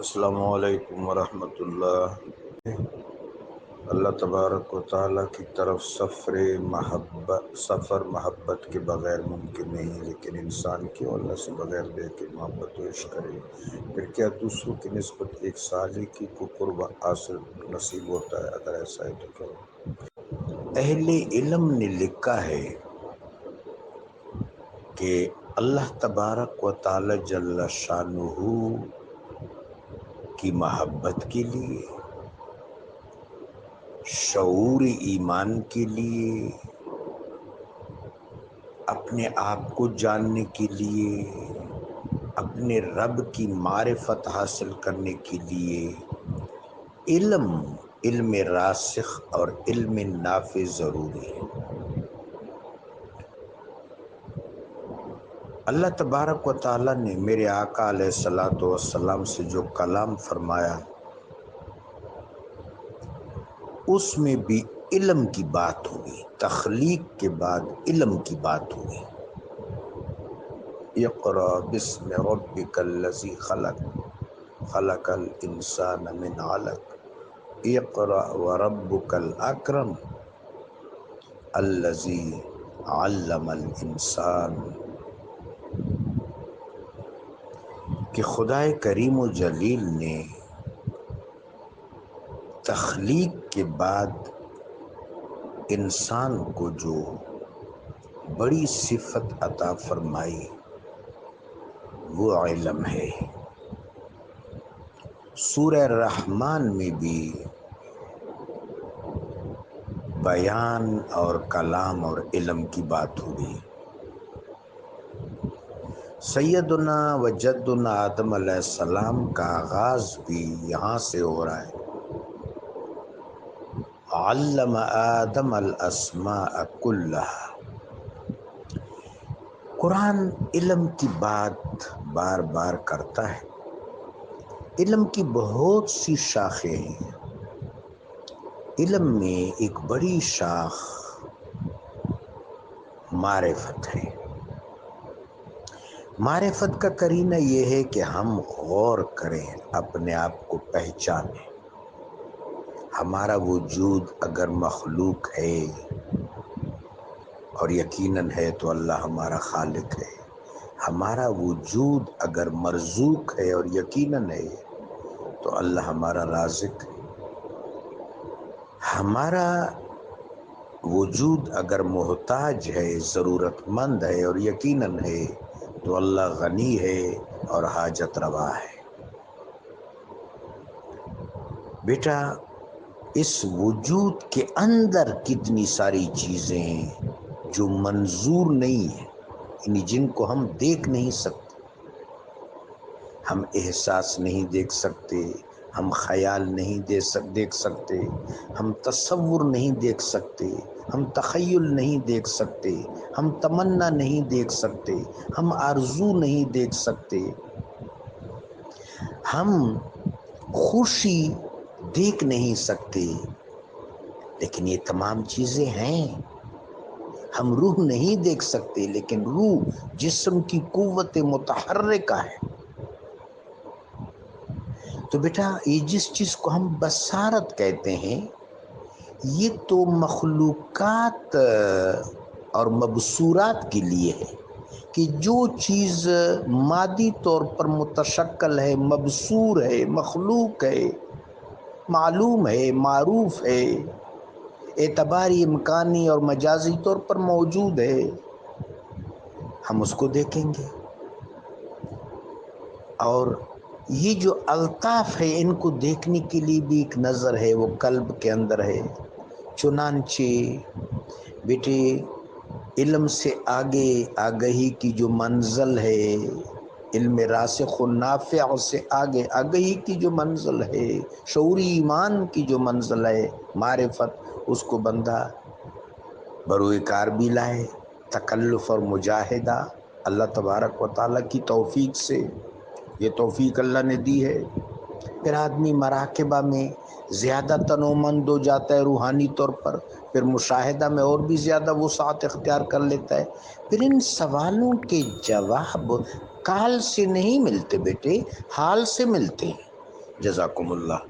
السلام علیکم ورحمۃ اللہ۔ اللہ تبارک و تعالیٰ کی طرف سفر محبت کے بغیر ممکن نہیں، لیکن انسان کیوں اللہ سے بغیر دے کے محبت و عشق کرے؟ پھر کیا دوسروں کی نسبت ایک صالح کو قرب حاصل نصیب ہوتا ہے؟ اگر ایسا ہے تو کرو۔ اہل علم نے لکھا ہے کہ اللہ تبارک و تعالیٰ جل شانہ کی محبت کے لیے، شعور ایمان کے لیے، اپنے آپ کو جاننے کے لیے، اپنے رب کی معرفت حاصل کرنے کے لیے علم راسخ اور علم نافع ضروری ہے۔ اللہ تبارک و تعالیٰ نے میرے آقا علیہ الصلوۃ والسلام سے جو کلام فرمایا، اس میں بھی علم کی بات ہوئی، تخلیق کے بعد علم کی بات ہوئی۔ اقرأ بسم ربک الذی خلق، خلق الانسان من علق، اقرأ وربک الاکرم الذی علم الانسان۔ کہ خدائے کریم و جلیل نے تخلیق کے بعد انسان کو جو بڑی صفت عطا فرمائی وہ علم ہے۔ سورہ رحمان میں بھی بیان اور کلام اور علم کی بات ہوئی۔ سیدنا و جدنا آدم علیہ السلام کا آغاز بھی یہاں سے ہو رہا ہے۔ علم آدم الاسماء کلہا۔ قرآن علم کی بات بار بار کرتا ہے۔ علم کی بہت سی شاخیں ہیں۔ علم میں ایک بڑی شاخ معرفت ہے۔ معرفت کا قرینہ یہ ہے کہ ہم غور کریں، اپنے آپ کو پہچانیں۔ ہمارا وجود اگر مخلوق ہے اور یقیناً ہے تو اللہ ہمارا خالق ہے۔ ہمارا وجود اگر مرزوق ہے اور یقیناً ہے تو اللہ ہمارا رازق ہے۔ ہمارا وجود اگر محتاج ہے، ضرورت مند ہے اور یقیناً ہے تو اللہ غنی ہے اور حاجت روا ہے۔ بیٹا، اس وجود کے اندر کتنی ساری چیزیں ہیں جو منظور نہیں ہیں، یعنی جن کو ہم دیکھ نہیں سکتے۔ ہم احساس نہیں دیکھ سکتے، ہم خیال نہیں دیکھ سکتے، ہم تصور نہیں دیکھ سکتے، ہم تخیل نہیں دیکھ سکتے، ہم تمنا نہیں دیکھ سکتے، ہم آرزو نہیں دیکھ سکتے، ہم خوشی دیکھ نہیں سکتے، لیکن یہ تمام چیزیں ہیں۔ ہم روح نہیں دیکھ سکتے، لیکن روح جسم کی قوت متحرکہ ہے۔ تو بیٹا، یہ جس چیز کو ہم بصارت کہتے ہیں، یہ تو مخلوقات اور مبصورات کے لیے ہے کہ جو چیز مادی طور پر متشکل ہے، مبصور ہے، مخلوق ہے، معلوم ہے، معروف ہے، اعتباری امکانی اور مجازی طور پر موجود ہے، ہم اس کو دیکھیں گے۔ اور یہ جو الطاف ہے، ان کو دیکھنے کے لیے بھی ایک نظر ہے، وہ قلب کے اندر ہے۔ چنانچہ بیٹے، علم سے آگے آگہی کی جو منزل ہے، علم راسخ و نافع سے آگے آگہی کی جو منزل ہے، شعوری ایمان کی جو منزل ہے، معرفت، اس کو بندہ بروئے کار بھی لائے، تکلف اور مجاہدہ اللہ تبارک و تعالیٰ کی توفیق سے، یہ توفیق اللہ نے دی ہے۔ پھر آدمی مراقبہ میں زیادہ تنومند ہو جاتا ہے روحانی طور پر، پھر مشاہدہ میں اور بھی زیادہ وسعت اختیار کر لیتا ہے۔ پھر ان سوالوں کے جواب کال سے نہیں ملتے بیٹے، حال سے ملتے ہیں۔ جزاکم اللہ.